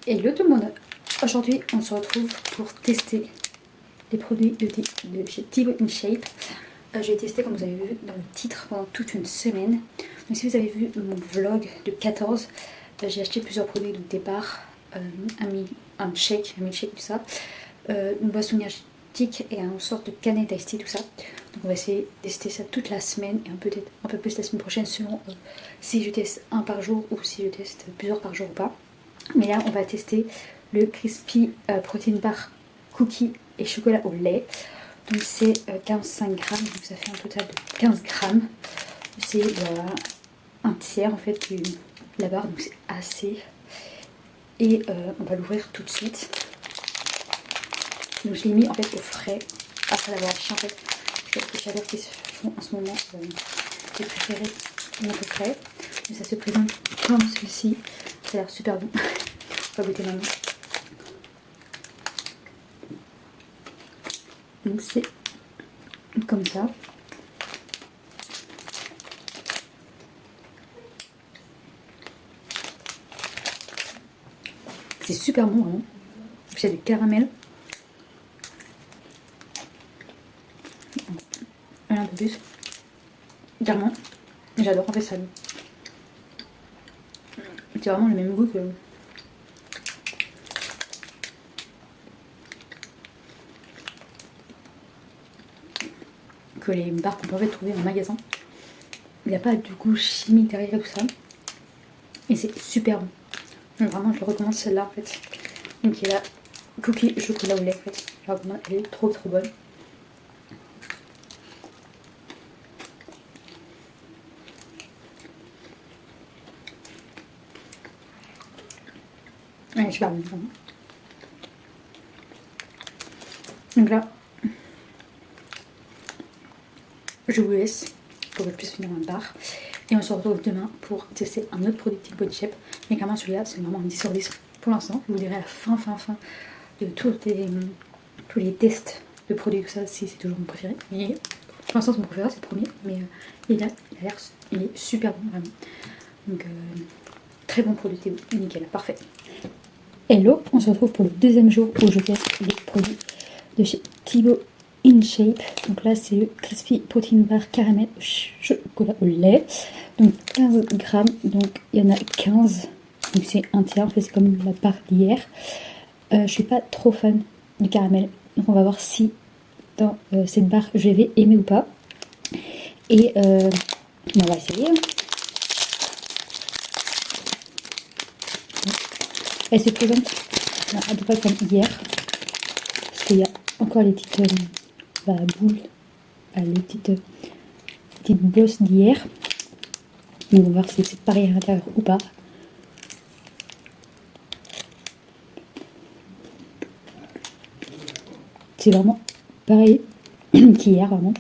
Hello tout le monde. Aujourd'hui on se retrouve pour tester les produits de chez Thibaut InShape. J'ai testé, comme vous avez vu dans le titre, pendant toute une semaine. Donc si vous avez vu mon vlog de 14, j'ai acheté plusieurs produits de départ, un milkshake, tout ça, une boisson énergétique et une sorte de canette iced tea, tout ça. Donc on va essayer de tester ça toute la semaine et peut-être un peu plus la semaine prochaine selon si je teste un par jour ou si je teste plusieurs par jour ou pas. Mais là on va tester le Crispy Protein Bar Cookie et chocolat au lait. Donc c'est 45 grammes, donc ça fait un total de 15 grammes. C'est un tiers en fait de la barre, donc c'est assez. Et on va l'ouvrir tout de suite. Donc je l'ai mis en fait au frais après l'avoir acheté en fait. Les chaleurs qui se font en ce moment, j'ai préféré mettre au frais. Mais ça se présente comme celui-ci. Ça a l'air super bon. On va goûter maintenant. Donc c'est comme ça. C'est super bon vraiment. C'est du caramel. Un peu plus. Clairement. J'adore en fait ça. C'est vraiment le même goût que les barres qu'on peut trouver en magasin. Il n'y a pas de goût chimique derrière et tout ça. Et c'est super bon. Donc vraiment je le recommande celle-là en fait. Donc il y a la cookie chocolat au lait en fait. Je la recommande, elle est trop bonne. Elle est super bonne vraiment. Donc là, je vous laisse pour que je puisse finir ma barre. Et on se retrouve demain pour tester un autre produit Thibaut InShape. Mais clairement celui-là c'est vraiment un 10 sur 10 pour l'instant. Je vous dirai à la fin de tous les tests de produits, tout ça, si c'est toujours mon préféré. Mais pour l'instant c'est mon préféré, c'est le premier. Mais il est super bon vraiment. Donc très bon produit Thibaut, nickel, parfait. Hello, on se retrouve pour le deuxième jour où je teste les produits de chez Thibaut InShape. Donc là c'est le Crispy Protein Bar Caramel Chocolat au lait. Donc 15 grammes, donc il y en a 15. Donc c'est un tiers, en fait c'est comme la barre d'hier. Je suis pas trop fan du caramel. Donc on va voir si dans cette barre je vais aimer ou pas. Et on va essayer. Elle se présente à peu près comme hier. Parce qu'il y a encore les petites boules, les petites bosses d'hier. Donc on va voir si c'est pareil à l'intérieur ou pas. C'est vraiment pareil qu'hier, vraiment.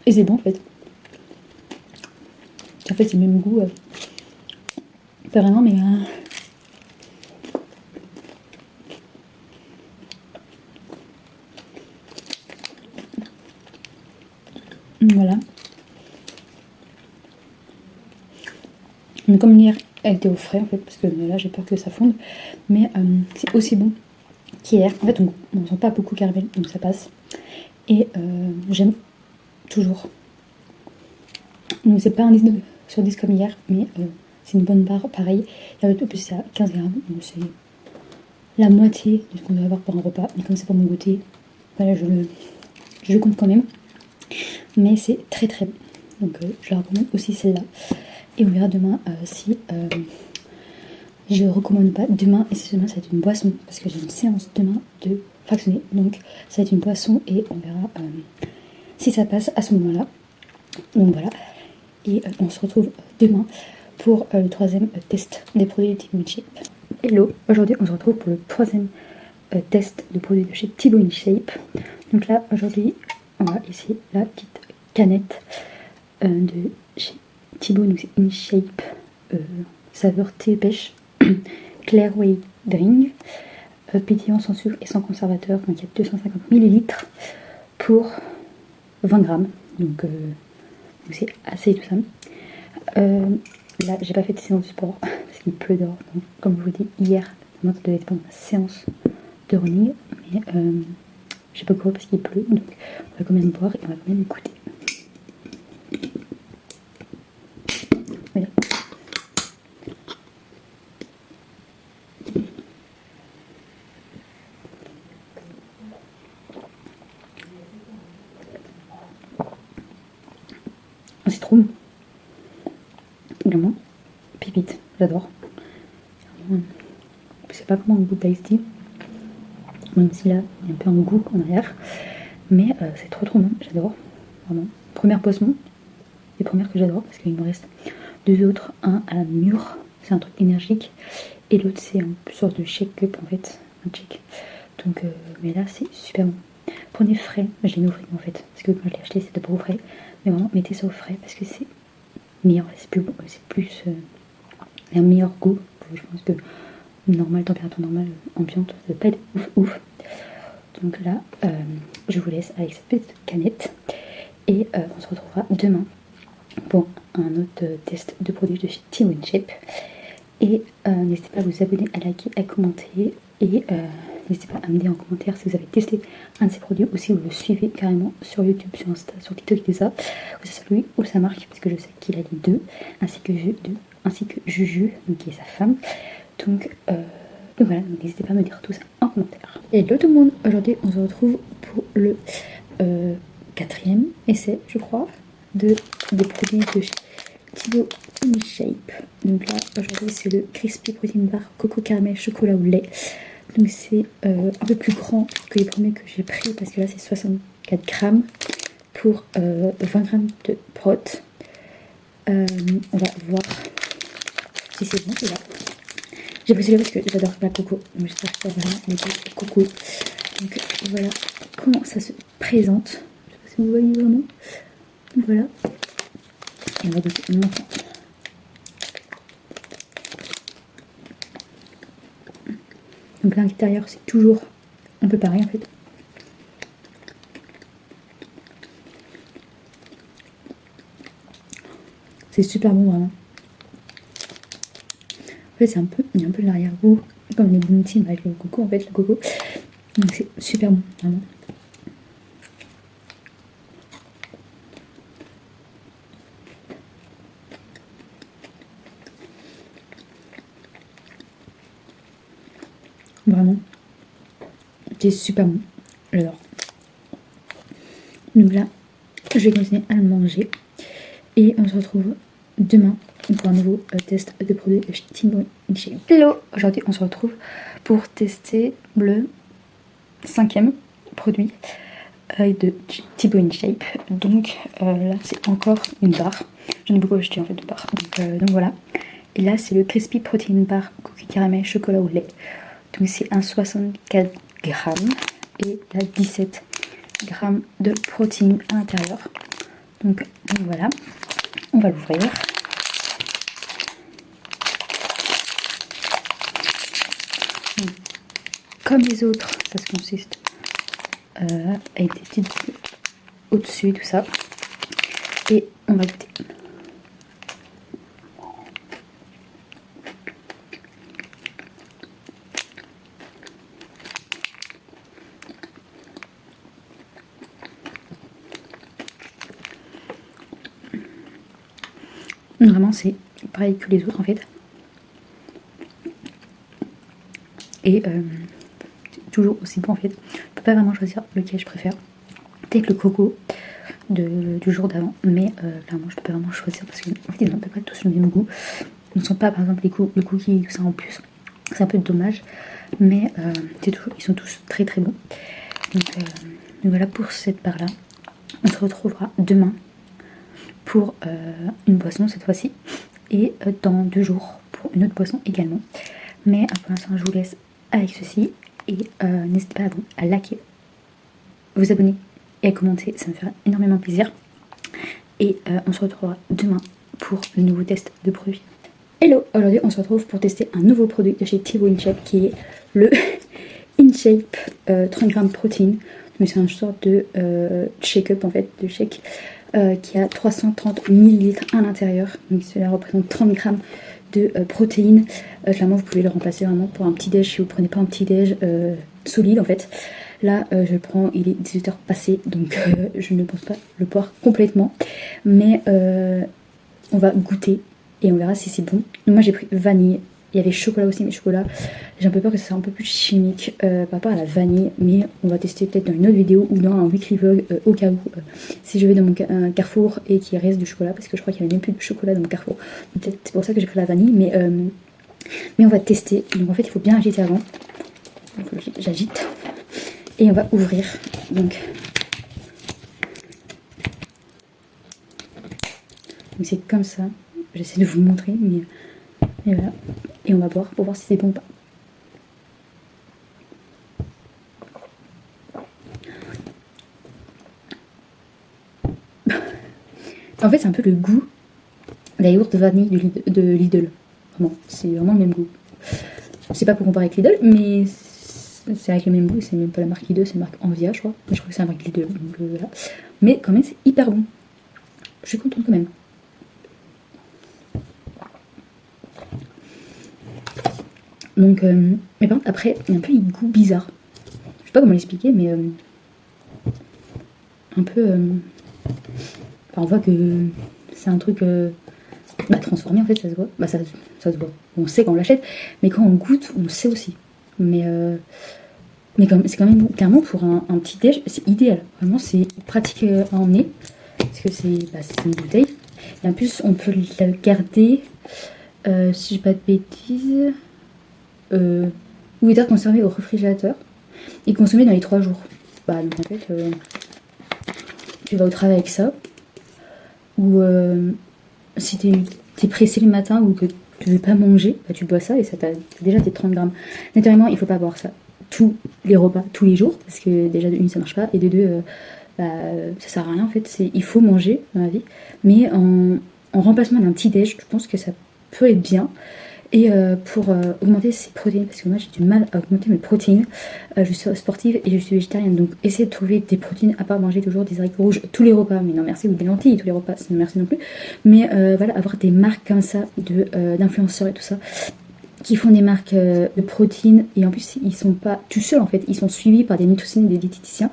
Et c'est bon en fait. En fait c'est le même goût. Pas vraiment mais... Voilà. Mais comme hier, elle était au frais en fait, parce que là j'ai peur que ça fonde. Mais c'est aussi bon qu'hier. En fait, on ne sent pas beaucoup caramel, donc ça passe. Et j'aime toujours. Donc c'est pas un 10 sur 10 comme hier, mais c'est une bonne barre, pareil. Et en plus c'est à 15 grammes, donc c'est la moitié de ce qu'on doit avoir pour un repas. Mais comme c'est pour mon goûter, voilà, je le compte quand même. Mais c'est très bon. Donc je la recommande aussi celle-là. Et on verra demain si je recommande pas. Demain, et c'est demain, ça va être une boisson. Parce que j'ai une séance demain de fractionner. Donc ça va être une boisson et on verra si ça passe à ce moment-là. Donc voilà. Et on se retrouve demain pour le troisième test des produits de Thibaut InShape. Hello, aujourd'hui on se retrouve pour le troisième test de produits de chez Thibaut InShape. Donc là, aujourd'hui, on va essayer la petite canette de chez Thibaut InShape, saveur thé pêche, Clear Way Drink, pétillant sans sucre et sans conservateur. Donc il y a 250 ml pour 20 grammes. Donc c'est assez tout ça. là j'ai pas fait de séance de sport parce qu'il pleut dehors. Donc, comme je vous dis, hier, moi ça devait être pendant ma séance de running, mais j'ai pas couru parce qu'il pleut, donc on va quand même boire et on va quand même écouter. Voilà. C'est trop bon. Vraiment, pépite, j'adore. C'est pas vraiment un goût d'iced tea, même si là il y a un peu un goût en arrière, mais c'est trop bon, j'adore, vraiment. Première boisson, les premières que j'adore parce qu'il me reste deux autres, un à la mûre, c'est un truc énergique, et l'autre c'est une sorte de shake cup en fait, un shake. Donc, mais là c'est super bon. Prenez frais, je l'ai mis au frigo en fait, parce que quand je l'ai acheté c'était pas au frais, mais vraiment mettez ça au frais parce que c'est meilleur, c'est plus un meilleur goût. Je pense que normal, température normale, ambiante, ça va pas être ouf. Donc là, je vous laisse avec cette petite canette et on se retrouvera demain pour un autre test de produits de chez Team Winship. Et n'hésitez pas à vous abonner, à liker, à commenter et n'hésitez pas à me dire en commentaire si vous avez testé un de ces produits ou si vous le suivez carrément sur YouTube, sur Insta, sur TikTok et tout ça, que ce soit lui ou sa marque, parce que je sais qu'il a les deux, ainsi que Juju, donc qui est sa femme. Donc voilà, n'hésitez pas à me dire tout ça en commentaire. Hello tout le monde, aujourd'hui on se retrouve pour le quatrième essai, je crois, des produits de chez Thibaut InShape. Donc là, aujourd'hui c'est le Crispy Protein Bar Coco Caramel Chocolat au lait. Donc c'est un peu plus grand que les premiers que j'ai pris parce que là c'est 64 grammes pour 20 grammes de prot. On va voir si c'est bon celui-là. J'ai pris celui-là parce que j'adore la coco. Donc j'espère que ça va vraiment le goût de coco. Donc voilà comment ça se présente. Je sais pas si vous voyez vraiment. Donc voilà. Et on va goûter maintenant. Donc là, à l'intérieur, c'est toujours un peu pareil en fait. C'est super bon vraiment. En fait, il y a un peu de l'arrière-goût, comme les bounty avec le coco en fait, le coco. Donc c'est super bon, vraiment. Vraiment. C'est super bon. J'adore. Donc là, je vais continuer à le manger. Et on se retrouve demain pour un nouveau test de produits de chez Thibaut InShape. Hello. Aujourd'hui, on se retrouve pour tester le 5e produit de Thibaut InShape. Donc là, c'est encore une barre. J'en ai beaucoup acheté en fait de barres. Donc voilà. Et là, c'est le Crispy Protein Bar Cookie Caramel Chocolat au lait. Donc c'est un 64 grammes et là 17 grammes de protéines à l'intérieur. Donc voilà, on va l'ouvrir. Comme les autres, ça se consiste avec des petites bulles au-dessus, tout ça. Et on va goûter. Vraiment, c'est pareil que les autres en fait. Et toujours aussi bon en fait. Je peux pas vraiment choisir lequel je préfère. Peut-être le coco du jour d'avant, mais clairement je peux pas vraiment choisir parce qu'en fait ils n'ont à peu près tous le même goût. Ils ne sont pas par exemple le cookie tout ça en plus. C'est un peu dommage, mais ils sont tous très très bons. Donc voilà pour cette part là. On se retrouvera demain pour une boisson cette fois-ci et dans 2 jours pour une autre boisson également. Mais pour l'instant je vous laisse avec ceci et n'hésitez pas à liker, vous abonner et à commenter, ça me fera énormément plaisir. Et on se retrouvera demain pour le nouveau test de produit. Hello, aujourd'hui on se retrouve pour tester un nouveau produit de chez Thibaut InShape qui est le InShape 30 grammes protéines. Donc c'est une sorte de shake-up en fait, de shake qui a 330 millilitres à l'intérieur. Donc cela représente 30 grammes de protéines. Clairement, vous pouvez le remplacer vraiment pour un petit déj si vous ne prenez pas un petit déj solide en fait. Là, je le prends, il est 18h passé, donc je ne pense pas le boire complètement. Mais on va goûter et on verra si c'est bon. Moi, j'ai pris vanille. Il y avait chocolat aussi, mais chocolat, j'ai un peu peur que ce soit un peu plus chimique par rapport à la vanille. Mais on va tester peut-être dans une autre vidéo ou dans un weekly vlog au cas où. Si je vais dans mon Carrefour et qu'il reste du chocolat, parce que je crois qu'il n'y avait même plus de chocolat dans mon Carrefour. Peut-être c'est pour ça que j'ai pris la vanille, mais on va tester. Donc en fait, il faut bien agiter avant. Donc j'agite. Et on va ouvrir. Donc c'est comme ça. J'essaie de vous montrer, mais et voilà. Et on va boire pour voir si c'est bon ou pas. En fait, c'est un peu le goût de la yaourt de vanille de Lidl. Vraiment, c'est vraiment le même goût. C'est pas pour comparer avec Lidl, mais c'est avec le même goût. C'est même pas la marque Lidl, c'est la marque Envia, je crois. Mais je crois que c'est la marque Lidl, donc voilà. Mais quand même, c'est hyper bon. Je suis contente quand même. Donc, mais par contre, après, il y a un peu un goût bizarre. Je sais pas comment l'expliquer, mais un peu. Enfin, on voit que c'est un truc transformé en fait, ça se voit. Ça se voit. On sait quand on l'achète, mais quand on goûte, on sait aussi. Mais c'est quand même clairement pour un petit déj, c'est idéal. Vraiment, c'est pratique à emmener parce que c'est une bouteille. Et en plus, on peut la garder, si je dis pas de bêtises. Ou être conservé au réfrigérateur et consommé dans les 3 jours. Donc en fait, tu vas au travail avec ça, ou si t'es pressé le matin ou que tu veux pas manger, tu bois ça et ça t'as déjà tes 30 grammes. Naturellement, il faut pas boire ça tous les repas, tous les jours, parce que déjà de une ça marche pas, et de deux, ça sert à rien en fait. Il faut manger dans la vie, mais en remplacement d'un petit déj, je pense que ça peut être bien. Et pour augmenter ses protéines, parce que moi j'ai du mal à augmenter mes protéines, je suis sportive et je suis végétarienne, donc essayez de trouver des protéines à part manger toujours des haricots rouges tous les repas, mais non merci, ou des lentilles tous les repas, c'est non merci non plus, mais voilà, avoir des marques comme ça d'influenceurs et tout ça, qui font des marques de protéines, et en plus ils sont pas tout seuls en fait, ils sont suivis par des nutritionnistes et des diététiciens,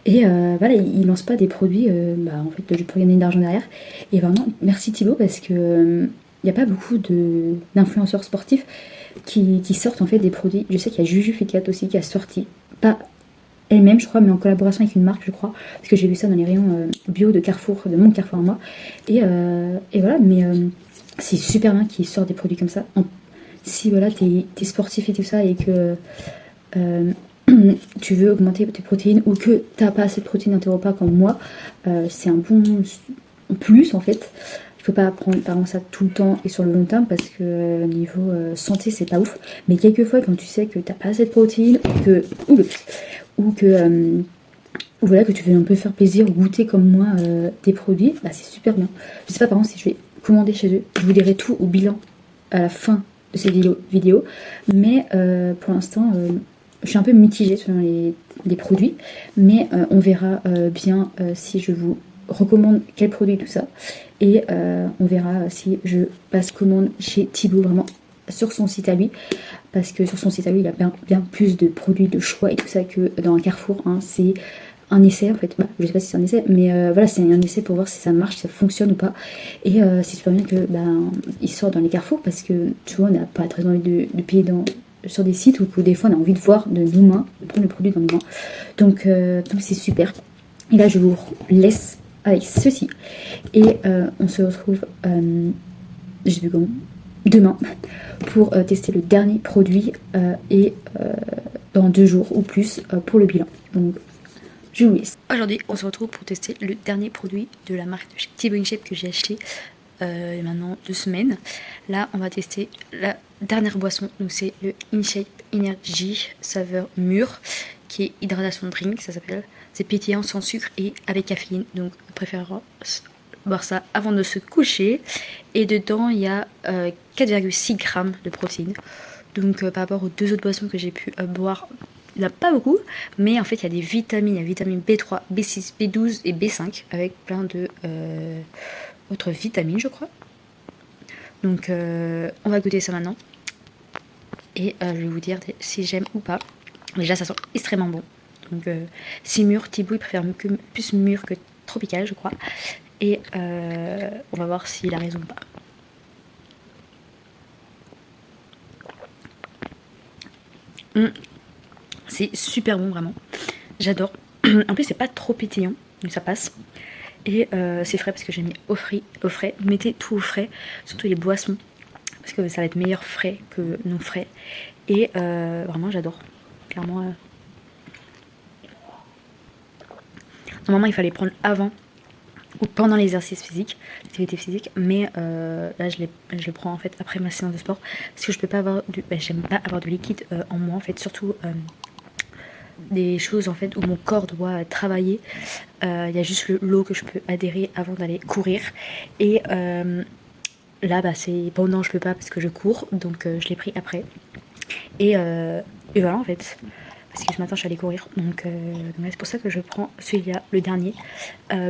et voilà, ils lancent pas des produits en fait pour gagner de l'argent derrière. Et vraiment merci Thibaut, parce que il n'y a pas beaucoup d'influenceurs sportifs qui sortent en fait des produits. Je sais qu'il y a Juju Ficat aussi qui a sorti, pas elle-même je crois, mais en collaboration avec une marque je crois, parce que j'ai vu ça dans les rayons bio de Carrefour, de mon Carrefour à moi, et voilà, mais c'est super bien qu'ils sortent des produits comme ça. Si voilà, t'es sportif et tout ça, et que tu veux augmenter tes protéines, ou que t'as pas assez de protéines dans tes repas comme moi, c'est un bon plus en fait. Il faut pas prendre par exemple ça tout le temps et sur le long terme, parce que niveau santé c'est pas ouf. Mais quelquefois quand tu sais que t'as pas assez de protéines, ou que voilà, que tu veux un peu faire plaisir, goûter comme moi tes produits, c'est super bien. Je sais pas par exemple si je vais commander chez eux, je vous dirai tout au bilan à la fin de cette vidéo, mais pour l'instant je suis un peu mitigée sur les produits, mais on verra bien si je vous recommande quel produit, tout ça, et on verra si je passe commande chez Thibaut vraiment sur son site à lui, parce que sur son site à lui il y a bien plus de produits de choix et tout ça que dans un Carrefour, hein. C'est un essai en fait, je sais pas si c'est un essai, mais voilà, c'est un essai pour voir si ça marche, si ça fonctionne ou pas, et c'est super bien que il sort dans les Carrefours, parce que tu vois on n'a pas très envie de payer sur des sites où des fois on a envie de voir de nos mains, de prendre le produit dans nos mains, donc c'est super. Et là je vous laisse avec ceci, et on se retrouve je sais plus comment, demain pour tester le dernier produit, et dans 2 jours ou plus pour le bilan. Donc je vous laisse. Aujourd'hui on se retrouve pour tester le dernier produit de la marque de chez Thibaut InShape que j'ai acheté il y a maintenant 2 semaines. Là on va tester la dernière boisson, donc c'est le InShape Energy saveur mûre, qui est hydratation drink, ça s'appelle. C'est pétillant, sans sucre et avec caféine, donc on préférera boire ça avant de se coucher. Et dedans il y a 4,6 grammes de protéines, donc par rapport aux 2 autres boissons que j'ai pu boire Il n'y en a pas beaucoup, mais en fait il y a des vitamines, il y a vitamine B3, B6, B12 et B5 avec plein de autres vitamines je crois. Donc on va goûter ça maintenant. Et je vais vous dire si j'aime ou pas. Déjà ça sent extrêmement bon. Donc si mûr, Thibaut il préfère plus mûr que tropical je crois. Et on va voir s'il a raison ou pas. C'est super bon vraiment. J'adore. En plus c'est pas trop pétillant, donc ça passe. Et c'est frais parce que j'ai mis au frais. Mettez tout au frais, surtout les boissons, parce que ça va être meilleur frais que non frais. Et vraiment j'adore. Clairement. Normalement il fallait prendre avant ou pendant l'exercice physique, l'activité physique, mais là je le prends en fait après ma séance de sport parce que je peux pas avoir j'aime pas avoir de liquide en moi en fait, surtout des choses en fait où mon corps doit travailler. Il y a juste l'eau que je peux adhérer avant d'aller courir. Et là bah c'est pendant je peux pas parce que je cours, donc je l'ai pris après. Et voilà en fait. Parce que ce matin je suis allée courir, donc c'est pour ça que je prends celui-là, le dernier,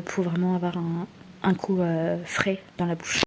pour vraiment avoir un coup frais dans la bouche.